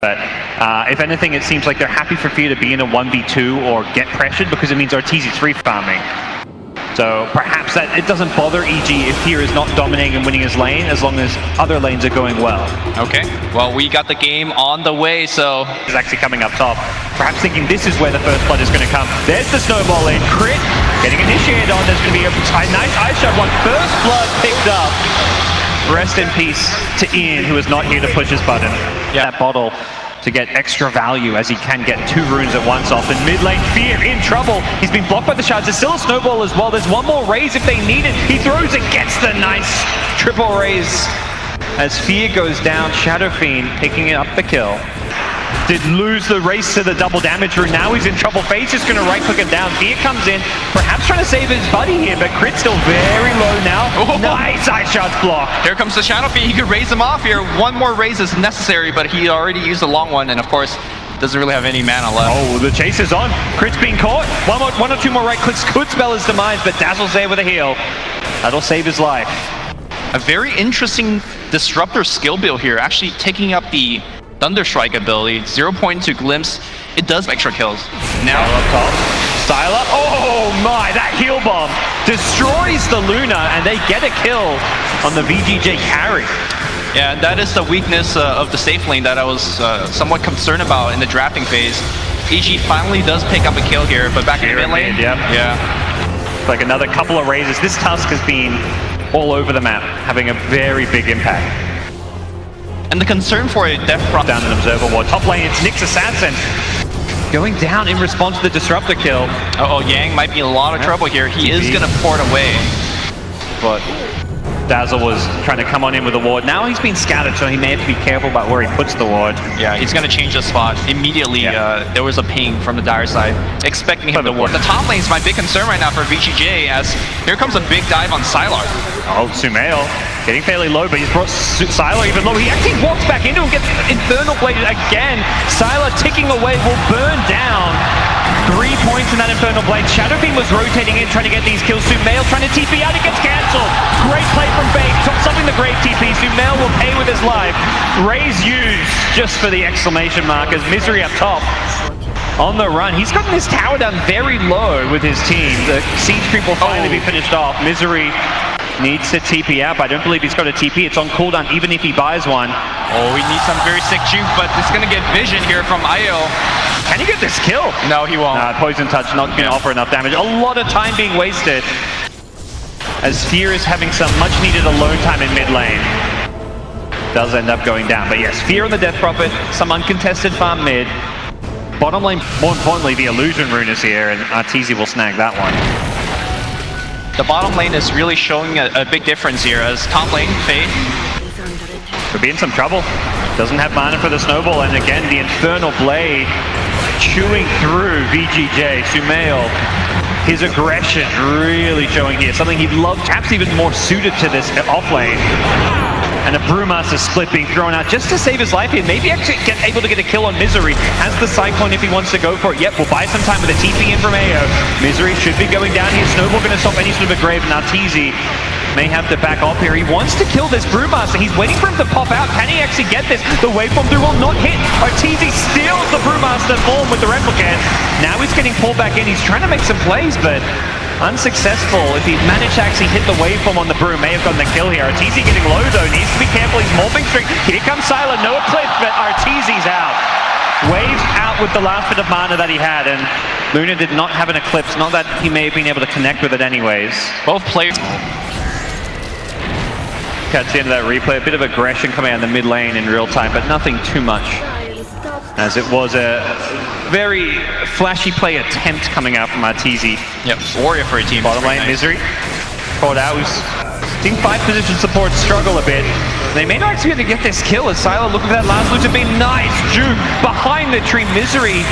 But if anything, it seems like they're happy for Fear to be in a 1v2 or get pressured because it means Arteezy's free farming. So perhaps that it doesn't bother EG if Fear is not dominating and winning his lane as long as other lanes are going well. Okay, well, we got the game on the way, so... He's actually coming up top. Perhaps thinking this is where the first blood is going to come. There's the snowball in. Crit getting initiated on. There's going to be a nice ice shot one. First blood picked up. Rest in peace to Ian, who is not here to push his button. Yeah. That bottle to get extra value as he can get 2 runes at once off. In mid lane, Fear in trouble. He's been blocked by the shards. There's still a snowball as well. There's one more raise if they need it. He throws it, gets the nice triple raise. As Fear goes down, Shadow Fiend picking up the kill. Did lose the race to the double damage rune. Now he's in trouble. Fade's just going to right click him down. Fear comes in, perhaps trying to save his buddy here, but Crit's still very low now. Oh. Nice ice shots blocked. Here comes the Shadow Fiend. He could raise him off here. One more raise is necessary, but he already used a long one, and of course, doesn't really have any mana left. Oh, the chase is on. Crit's being caught. One or two more right clicks could spell his demise, but Dazzle's there with a heal. That'll save his life. A very interesting Disruptor skill build here, actually taking up the Thunderstrike ability, 0.2 glimpse. It does extra kills. Now up top, Sylar. Oh my, that heal bomb destroys the Luna, and they get a kill on the VGJ carry. Yeah, and that is the weakness of the safe lane that I was somewhat concerned about in the drafting phase. EG finally does pick up a kill here, but back in the mid lane, yeah. Like another couple of raises. This Tusk has been all over the map, having a very big impact. And the concern for a Death Prop down an Observer Ward. Top lane, it's Nyx Assassin going down in response to the Disruptor kill. Uh-oh, Yang might be in a lot of trouble here. He is going to port away. But Dazzle was trying to come on in with a ward. Now he's been scattered, so he may have to be careful about where he puts the ward. Yeah, he's going to change the spot. Immediately, there was a ping from the dire side, expecting him to ward. The top lane is my big concern right now for VGJ, as here comes a big dive on Sylar. Oh, Sumail getting fairly low, but he's brought Sylar even lower. He actually walks back into him, gets Infernal Bladed again. Sylar ticking away, will burn down. 3 points in that Infernal Blade. Shadow Fiend was rotating in, trying to get these kills. Sumail trying to TP out, it gets cancelled. Great play from Fade, something the great TP. Sumail will pay with his life. Raise used just for the exclamation mark as Misery up top. On the run, he's gotten this tower down very low with his team. The siege creep will finally be finished off. Misery needs to TP out, but I don't believe he's got a TP. It's on cooldown even if he buys one. Oh, he needs some very sick juke, but it's going to get vision here from Io. Can he get this kill? No, he won't. Poison Touch not going to offer enough damage. A lot of time being wasted as Fear is having some much needed alone time in mid lane. Does end up going down, but yes, Fear on the Death Prophet, some uncontested farm mid. Bottom lane, more importantly, the Illusion Rune is here, and Arteezy will snag that one. The bottom lane is really showing a big difference here, as top lane, Fade could be in some trouble. Doesn't have mana for the snowball, and again, the Infernal Blade chewing through VGJ. Sumail, his aggression really showing here. Something he'd love, perhaps even more suited to this off lane. And a Brewmaster split being thrown out just to save his life here. Maybe actually able to get a kill on Misery. Has the Cyclone if he wants to go for it. Yep, we'll buy some time with a TP in from AO. Misery should be going down here. Snowball going to stop any sort of a grave. And Arteezy may have to back off here. He wants to kill this Brewmaster. He's waiting for him to pop out. Can he actually get this? The waveform through will not hit. Arteezy steals the Brewmaster form with the replicant. Now he's getting pulled back in. He's trying to make some plays, but unsuccessful. If he'd managed to actually hit the waveform on the Brew, may have gotten the kill here. Arteezy getting low though, needs to be careful. He's morphing through. Here comes Sylar, no eclipse, but Arteezy's out. Waves out with the last bit of mana that he had, and Luna did not have an eclipse. Not that he may have been able to connect with it anyways. Both players. Catch the end of that replay. A bit of aggression coming out in the mid lane in real time, but nothing too much, as it was a very flashy play attempt coming out from Arteezy. Yep, warrior for a team. Bottom lane, nice. Misery caught out. We've seen 5 position support struggle a bit. They may not actually be able to get this kill as Sylar looking for that last loot to be nice. Juke behind the tree. Misery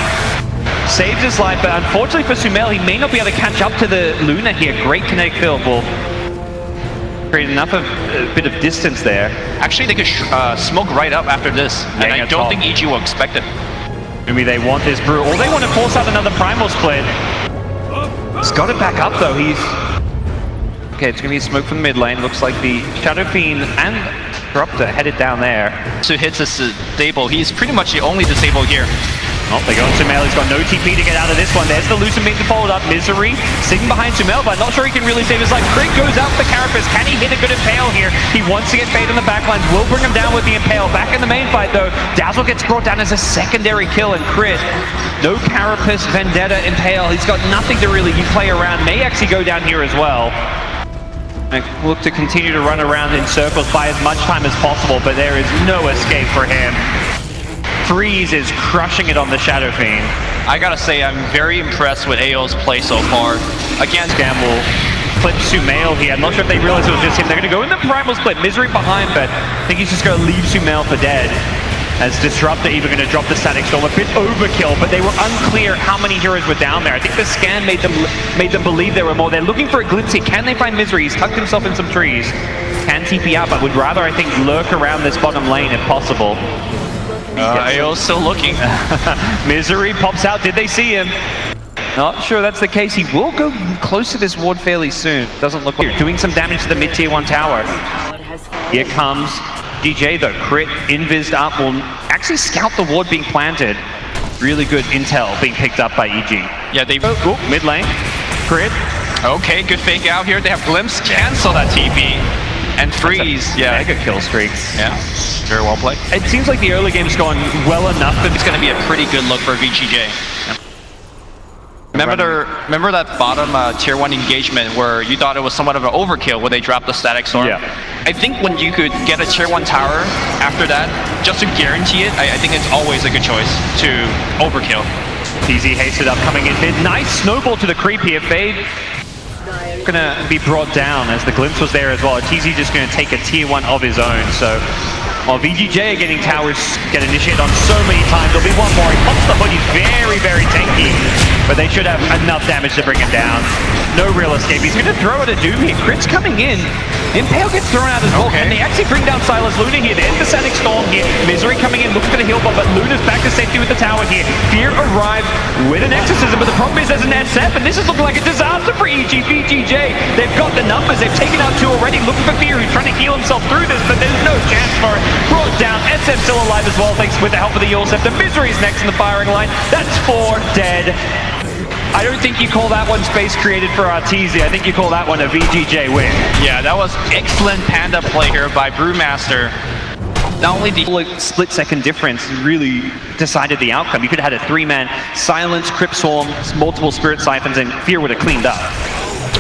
saves his life, but unfortunately for Sumail, he may not be able to catch up to the Luna here. Great kinetic field will create enough of a bit of distance there. Actually, they could smoke right up after this, and I don't think EG will expect it. Maybe they want this Brew, or they want to force out another Primal split. He's got it back up though. He's okay. It's gonna be smoke from the mid lane. Looks like the Shadow Fiend and Disruptor headed down there. So hits a disable. He's pretty much the only disable here. Oh, they go on Sumail. He's got no TP to get out of this one. There's the Lucent being followed up. Misery sitting behind Sumail, but I'm not sure he can really save his life. Crit goes out with the Carapace. Can he hit a good Impale here? He wants to get Fade on the backlines. Will bring him down with the Impale. Back in the main fight, though. Dazzle gets brought down as a secondary kill, and Crit, no Carapace, Vendetta, Impale. He's got nothing to really play around. May actually go down here as well. And look to continue to run around in circles, buy as much time as possible, but there is no escape for him. Freeze is crushing it on the Shadow Fiend. I gotta say, I'm very impressed with AO's play so far. Again, Gamble clip Sumail here. I'm not sure if they realize it was just him. They're going to go in the Primal Split. Misery behind, but I think he's just going to leave Sumail for dead. As Disruptor even going to drop the Static Storm. A bit overkill, but they were unclear how many heroes were down there. I think the scan made them believe there were more. They're looking for a glimpse here. Can they find Misery? He's tucked himself in some trees. Can TP out, but would rather, I think, lurk around this bottom lane if possible. AO's still looking. Misery pops out. Did they see him? Not sure that's the case. He will go close to this ward fairly soon. Doesn't look like doing some damage to the mid-tier 1 tower. Here comes VGJ though. Crit, invised up, will actually scout the ward being planted. Really good intel being picked up by EG. Yeah, they... Oh, mid lane. Crit. Okay, good fake out here. They have Glimpse. Cancel that TP. And Freeze, yeah. Mega kill streak. Yeah, very well played. It seems like the early game's gone well enough that It's going to be a pretty good look for VGJ. Yeah. Remember that bottom tier 1 engagement where you thought it was somewhat of an overkill where they dropped the Static Storm? Yeah. I think when you could get a tier 1 tower after that, just to guarantee it, I think it's always a good choice to overkill. Arteezy hasted up, coming in mid. Nice snowball to the creep here. Fade gonna be brought down as the Glimpse was there as well. Arteezy just gonna take a tier 1 of his own. So while VGJ are getting towers get initiated on so many times, there'll be one more. He pops the hood. He's very, very tanky, but they should have enough damage to bring him down. No real escape. He's gonna throw it at Doom here. Crit's coming in. Impale gets thrown out as well. Okay. Can they actually bring down Sylar's Luna here? There's the Static Storm here. Misery coming in, looking for the heal bomb, but Luna's back to safety with the tower here. Fear arrived with an Exorcism, but the problem is there's an SF, and this is looking like a disaster for EG. VGJ, they've got the numbers. They've taken out 2 already, looking for Fear, who's trying to heal himself through this, but there's no chance for it. Brought down. SF still alive as well, thanks with the help of the Yulsef. The Misery is next in the firing line. That's 4 dead. I don't think you call that one space created for Arteezy. I think you call that one a VGJ win. Yeah, that was excellent Panda play here by Brewmaster. Not only the split-second difference really decided the outcome. You could have had a 3-man Silence, Crypt Swarm, multiple Spirit Siphons, and Fear would have cleaned up.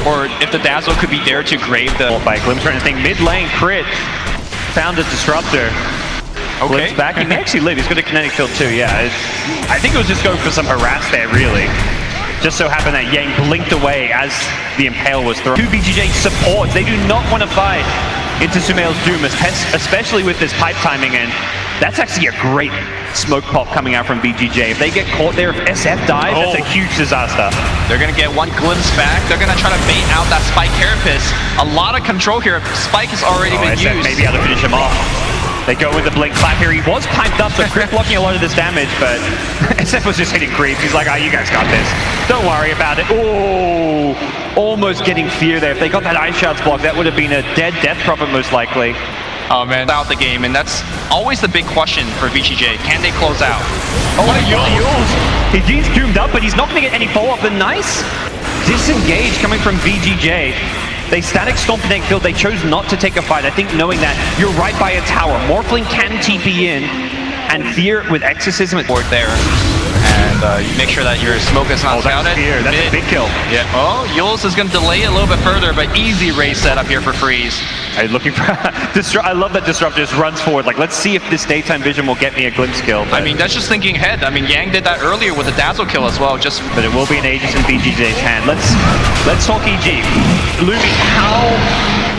Or if the Dazzle could be there to grave the... By Glimpse or anything. Mid-lane, Crit found a Disruptor. Okay. Glimpse back. He may actually live. He's got a kinetic field too, yeah. I think it was just going for some harass there, really. Just so happened that Yang blinked away as the Impale was thrown. 2 VGJ supports. They do not want to fight into Sumail's Doom, especially with this pipe timing, and that's actually a great smoke pop coming out from VGJ. If they get caught there, if SF dies, that's a huge disaster. They're going to get 1 Glimpse back. They're going to try to bait out that Spike Carapace. A lot of control here. Spike has already been SF used. may be able to finish him off. They go with the blink clap here. He was piped up, so Crit blocking a lot of this damage, but SF was just hitting creeps. He's like, oh, you guys got this. Don't worry about it. Oh, almost getting Fear there. If they got that Ice Shards block, that would have been a dead Death Prophet most likely. Oh man, out the game, and that's always the big question for VGJ. Can they close out? Oh, what a Yules! He's doomed up, but he's not going to get any follow-up. The nice disengage coming from VGJ. They Static Storm Connect Field. They chose not to take a fight. I think knowing that you're right by a tower. Morphling can TP in, and Fear with Exorcism at board there. And you make sure that your smoke is not scouted. Fear. That's a big kill. Yeah. Oh, Yules is going to delay it a little bit further, but easy race setup here for Freeze. I'm looking for I love that Disruptor just runs forward. Like, let's see if this daytime vision will get me a glimpse kill. I mean, that's just thinking ahead. I mean, Yang did that earlier with the Dazzle kill as well. But it will be an Aegis in VGJ's hand. Let's talk EG. Lumi, how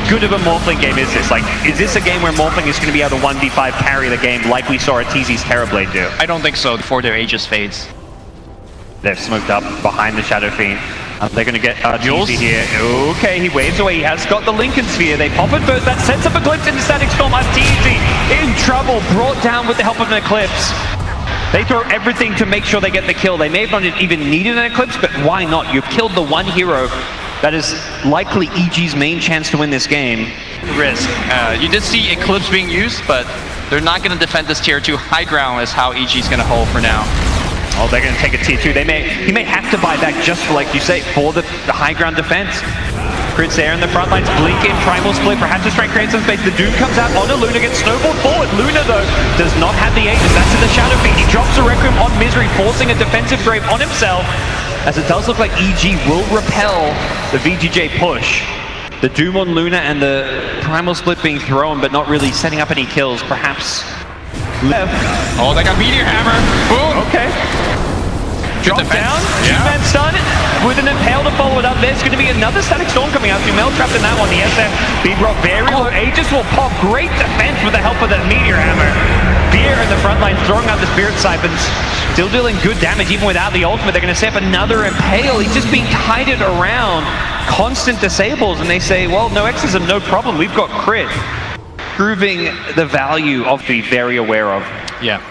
good of a Morphling game is this? Like, is this a game where Morphling is going to be able to 1v5 carry the game like we saw Arteezy's Terrorblade do? I don't think so before their Aegis fades. They've smoked up behind the Shadow Fiend. They're going to get Arteezy here. Okay, he waves away. He has got the Lincoln Sphere. They pop it first. That sets up a Glimpse into Static Storm. Arteezy in trouble, brought down with the help of an Eclipse. They throw everything to make sure they get the kill. They may have not even needed an Eclipse, but why not? You've killed the one hero that is likely EG's main chance to win this game. risk. You did see Eclipse being used, but they're not going to defend this tier 2. High ground is how EG is going to hold for now. Oh, they're going to take a tier 2. He may have to buy back just for, like you say, for the high ground defense. Crit's there in the front lines, blink in, primal split, perhaps just try and create some space. The Doom comes out onto Luna, gets snowballed forward. Luna, though, does not have the Aegis. That's in the Shadow Feed. He drops a Requiem on Misery, forcing a defensive grave on himself, as it does look like EG will repel the VGJ push. The Doom on Luna and the primal split being thrown, but not really setting up any kills. Perhaps left. Oh, they got Meteor Hammer. Boom. Okay. Drop down, two-man stun with an impale to follow it up. There's going to be another Static Storm coming out. Sumail trapped in that one. The SF, Big Rock very low. Aegis will pop. Great defense with the help of that Meteor Hammer. Fear in the front line, throwing out the Spirit Siphons. Still dealing good damage even without the ultimate. They're going to set up another impale. He's just being kited around. Constant disables, and they say, well, no Exorcism, no problem. We've got Crit. Proving the value of the very aware of. Yeah.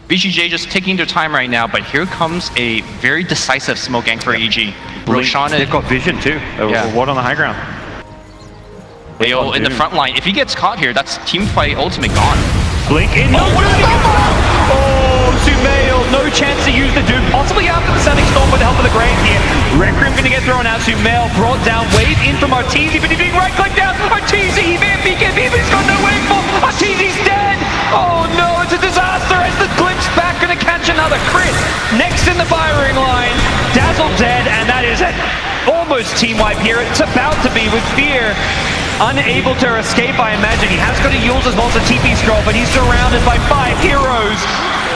VGJ just taking their time right now, but here comes a very decisive smoke gank for EG. Roshan, they've got vision too. What on the high ground? Ayo in the front line. If he gets caught here, that's team fight ultimate gone. Blink in. Oh, Sumail, no chance to use the Doom. Possibly after the Static Storm with the help of the Grave here. Requiem going to get thrown out. Sumail brought down. Wave in from Arteezy, but he's being right-clicked down. Arteezy, BKB, but he's got no wave for. Arteezy's dead. Oh no, it's a disaster as the Glimpse back going to catch another crit. Next in the firing line, Dazzle dead, and that is an almost team wipe here. It's about to be with Fear. Unable to escape, I imagine. He has got to use as well as a TP scroll, but he's surrounded by 5 heroes.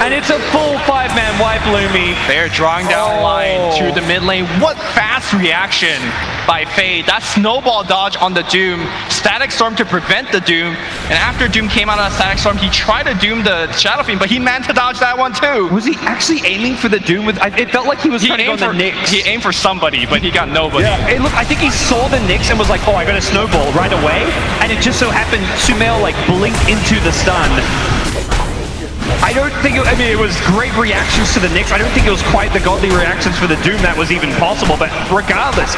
And it's a full 5-man wipe, Lumi. They're drawing down line to the mid lane. What fast reaction by Fade. That snowball dodge on the Doom. Static Storm to prevent the Doom. And after Doom came out of that Static Storm, he tried to Doom the Shadow Fiend, but he managed to dodge that one too. Was he actually aiming for the Doom? It felt like he was trying to go on the Nyx. He aimed for somebody, but he got nobody. Yeah. Look, I think he saw the Nyx and was like, oh, I got a snowball right away. And it just so happened Sumail like blinked into the stun. I don't think, it was great reactions to the Nyx. I don't think it was quite the godly reactions for the Doom that was even possible, but regardless,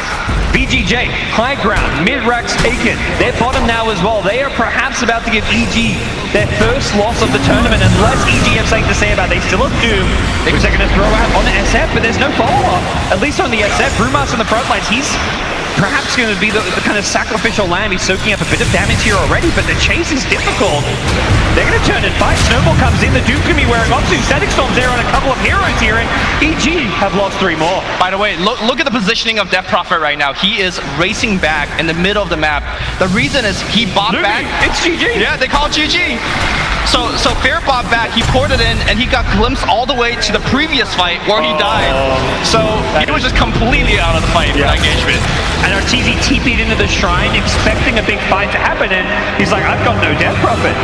VGJ, high ground, mid-racks taken. They're bottom now as well. They are perhaps about to give EG their first loss of the tournament, unless EG have something to say about it. They still have Doom, which they're going to throw out on the SF, but there's no follow-up. At least on the SF, Brewmaster on the front lines, he's perhaps going to be the kind of sacrificial lamb. He's soaking up a bit of damage here already, but the chase is difficult. They're going to turn and fight. Snowball comes in. The Doom can be wearing off to. Static Storm's there on a couple of heroes here, and EG have lost 3 more. By the way, look at the positioning of Death Prophet right now. He is racing back in the middle of the map. The reason is he bought back. It's GG. Yeah, they call it GG. So Fair bought back, he poured it in, and he got glimpsed all the way to the previous fight where he died. So he was just completely out of the fight for that engagement. And Arteezy TP'd into the shrine expecting a big fight to happen, and he's like, I've got no Death Prophet.